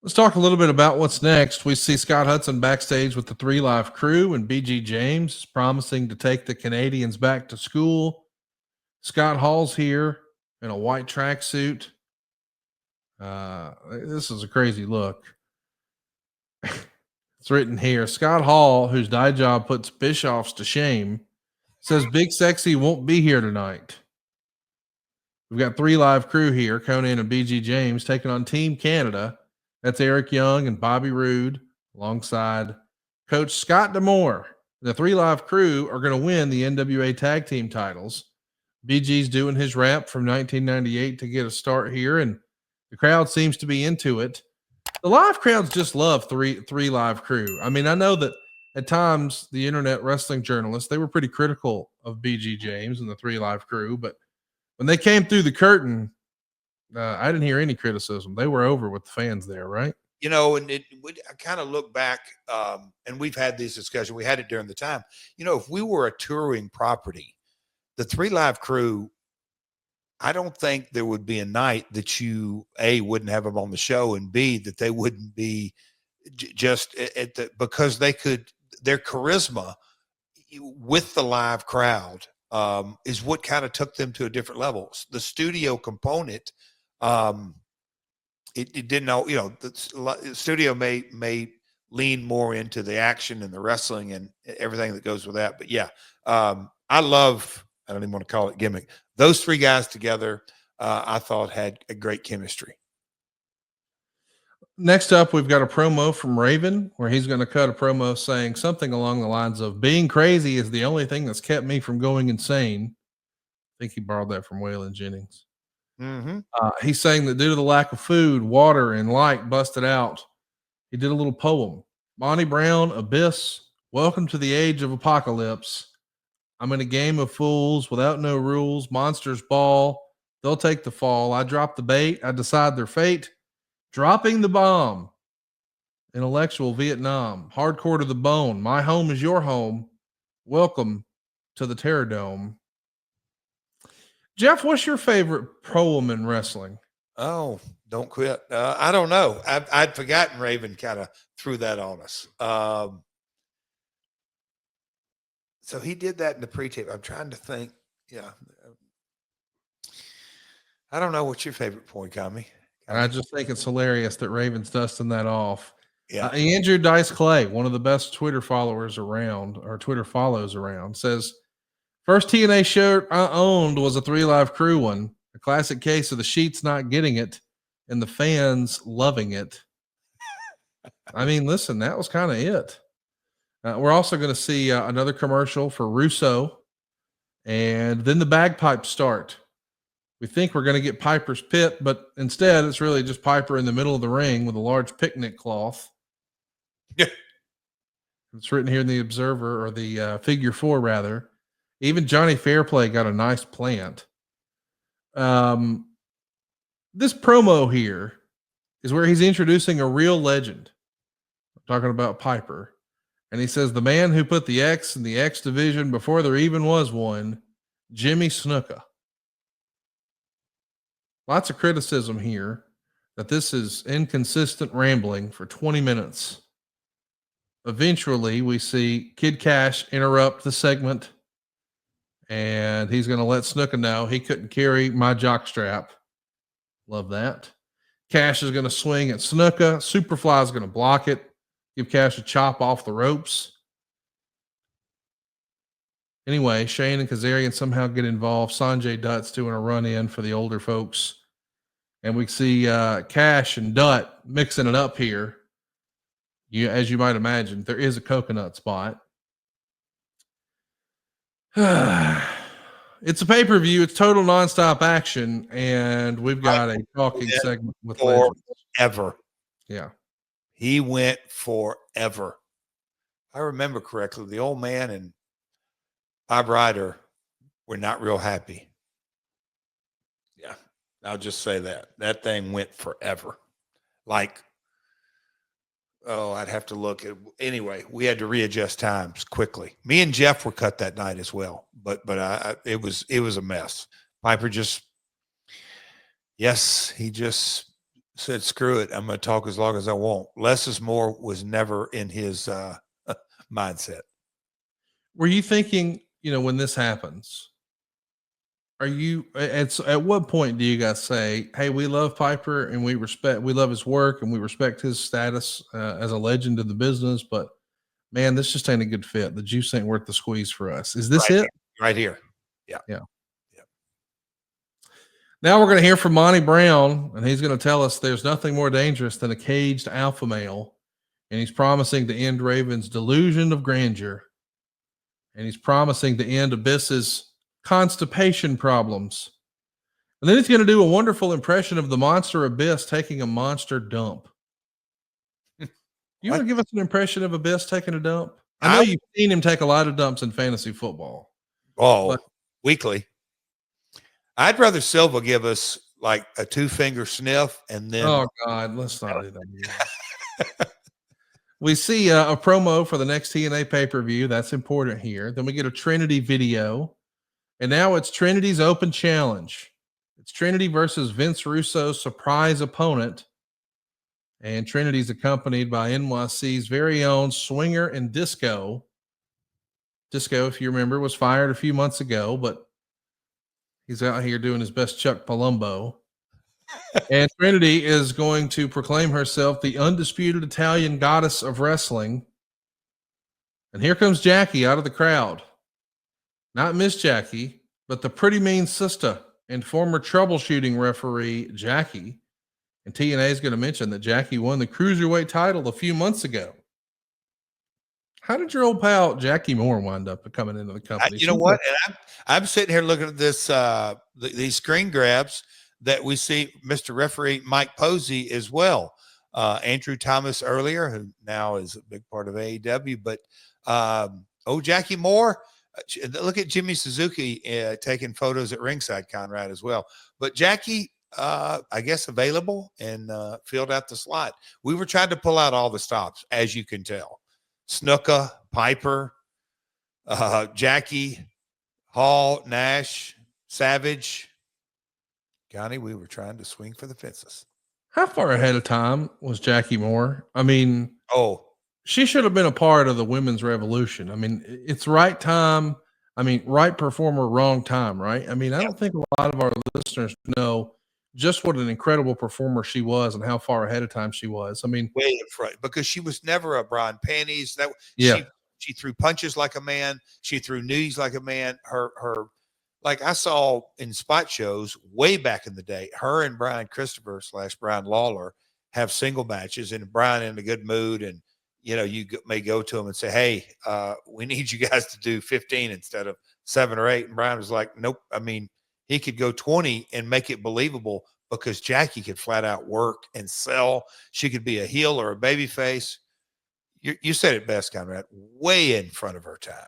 Let's talk a little bit about what's next. We see Scott Hudson backstage with the 3 Live crew, and BG James is promising to take the Canadians back to school. Scott Hall's here in a white tracksuit. This is a crazy look. It's written here. Scott Hall, whose dye job puts Bischoffs to shame, says Big Sexy won't be here tonight. We've got 3 Live crew here, Conan and BG James, taking on Team Canada. That's Eric Young and Bobby Roode alongside Coach Scott D'Amore. The 3 Live crew are going to win the NWA tag team titles. BG's doing his rap from 1998 to get a start here, and the crowd seems to be into it. The live crowds just love three Live crew. I mean, I know that at times the internet wrestling journalists, they were pretty critical of BG James and the 3 Live crew, but when they came through the curtain, I didn't hear any criticism. They were over with the fans there, right? You know, and I kind of look back, and we've had this discussion. We had it during the time. You know, if we were a touring property, the 3 Live crew, I don't think there would be a night that you, A, wouldn't have them on the show, and B, that they wouldn't be just at the, because they could, their charisma with the live crowd is what kind of took them to a different level. The studio component, it didn't know, you know, the studio may lean more into the action and the wrestling and everything that goes with that. But yeah, I love, I don't even want to call it gimmick. Those 3 guys together, I thought had a great chemistry. Next up, we've got a promo from Raven where he's going to cut a promo saying something along the lines of being crazy is the only thing that's kept me from going insane. I think he borrowed that from Waylon Jennings. Mm-hmm. He's saying that due to the lack of food, water, and light busted out, he did a little poem. Monty Brown, Abyss, welcome to the age of apocalypse. I'm in a game of fools without no rules. Monsters ball. They'll take the fall. I drop the bait. I decide their fate. Dropping the bomb. Intellectual Vietnam. Hardcore to the bone. My home is your home. Welcome to the Terror Dome. Jeff, what's your favorite poem in wrestling? Oh, don't quit. I don't know. I'd forgotten Raven kind of threw that on us. So he did that in the pre-tape. I'm trying to think. Yeah. I don't know. What's your favorite point, Kami? I just think it's hilarious that Raven's dusting that off. Yeah. Andrew Dice Clay, one of the best Twitter followers around, or Twitter follows around, says, first TNA shirt I owned was a 3 Live crew one, a classic case of the sheets not getting it and the fans loving it. I mean, listen, that was kind of it. We're also going to see another commercial for Russo, and then the bagpipes start. We think we're going to get Piper's Pit, but instead it's really just Piper in the middle of the ring with a large picnic cloth. Yeah. It's written here in the Observer, or the Figure 4 rather. Even Johnny Fairplay got a nice plant. This promo here is where he's introducing a real legend. I'm talking about Piper. And he says, the man who put the X in the X division before there even was one, Jimmy Snuka. Lots of criticism here that this is inconsistent rambling for 20 minutes. Eventually, we see Kid Cash interrupt the segment, and he's going to let Snuka know he couldn't carry my jockstrap. Love that. Cash is going to swing at Snuka. Superfly is going to block it. Give Cash a chop off the ropes. Anyway, Shane and Kazarian somehow get involved. Sanjay Dutt's doing a run in for the older folks. And we see Cash and Dutt mixing it up here. As you might imagine, there is a coconut spot. It's a pay-per-view. It's total nonstop action. And we've got a talking segment with forever. Yeah. He went forever. I remember correctly, the old man and Bob Ryder were not real happy. Yeah, I'll just say that. That thing went forever. Like, oh, I'd have to look at. Anyway, we had to readjust times quickly. Me and Jeff were cut that night as well, but it was a mess. Piper just, yes, he just said, "Screw it, I'm going to talk as long as I want." Less is more was never in his mindset. Were you thinking, when this happens, are you at what point do you guys say, "Hey, we love Piper and we love his work and we respect his status as a legend of the business, but man, this just ain't a good fit. The juice ain't worth the squeeze for us." Is this Right it? here, right here. Yeah. Yeah. Yeah. Now we're going to hear from Monty Brown, and he's going to tell us there's nothing more dangerous than a caged alpha male, and he's promising to end Raven's delusion of grandeur, and he's promising to end Abyss's constipation problems. And then he's going to do a wonderful impression of the monster Abyss taking a monster dump. You want to give us an impression of Abyss taking a dump? I know you've seen him take a lot of dumps in fantasy football. Weekly. I'd rather Silva give us like a 2-finger sniff and then. Oh God, let's not do that. We see a promo for the next TNA pay-per-view. That's important here. Then we get a Trinity video. And now it's Trinity's open challenge. It's Trinity versus Vince Russo's surprise opponent. And Trinity's accompanied by NYC's very own Swinger and Disco. Disco, if you remember, was fired a few months ago, but he's out here doing his best Chuck Palumbo. And Trinity is going to proclaim herself the undisputed Italian goddess of wrestling. And here comes Jackie out of the crowd. Not Miss Jackie, but the pretty mean sister and former troubleshooting referee Jackie. And TNA is going to mention that Jackie won the cruiserweight title a few months ago. How did your old pal Jackie Moore wind up coming into the company? You know what? And I'm sitting here looking at this these screen grabs that we see Mr. Referee Mike Posey as well. Andrew Thomas earlier, who now is a big part of AEW, but Jackie Moore. Look at Jimmy Suzuki taking photos at ringside, Conrad, as well. But Jackie, I guess, available and filled out the slot. We were trying to pull out all the stops, as you can tell. Snuka, Piper, Jackie, Hall, Nash, Savage. Connie, we were trying to swing for the fences. How far ahead of time was Jackie Moore? I mean, she should have been a part of the women's revolution. I mean, it's right time. I mean, right performer, wrong time, right? I mean, I don't think a lot of our listeners know just what an incredible performer she was and how far ahead of time she was. I mean, way in front, because she was never a bra and panties. She threw punches like a man. She threw knees like a man. Her like I saw in spot shows way back in the day, her and Brian Christopher / Brian Lawler have single matches, and Brian in a good mood, and you may go to him and say, "Hey, we need you guys to do 15 instead of 7 or 8." And Brian was like, "Nope." I mean, he could go 20 and make it believable because Jackie could flat out work and sell. She could be a heel or a baby face. You said it best, Conrad. Way in front of her time.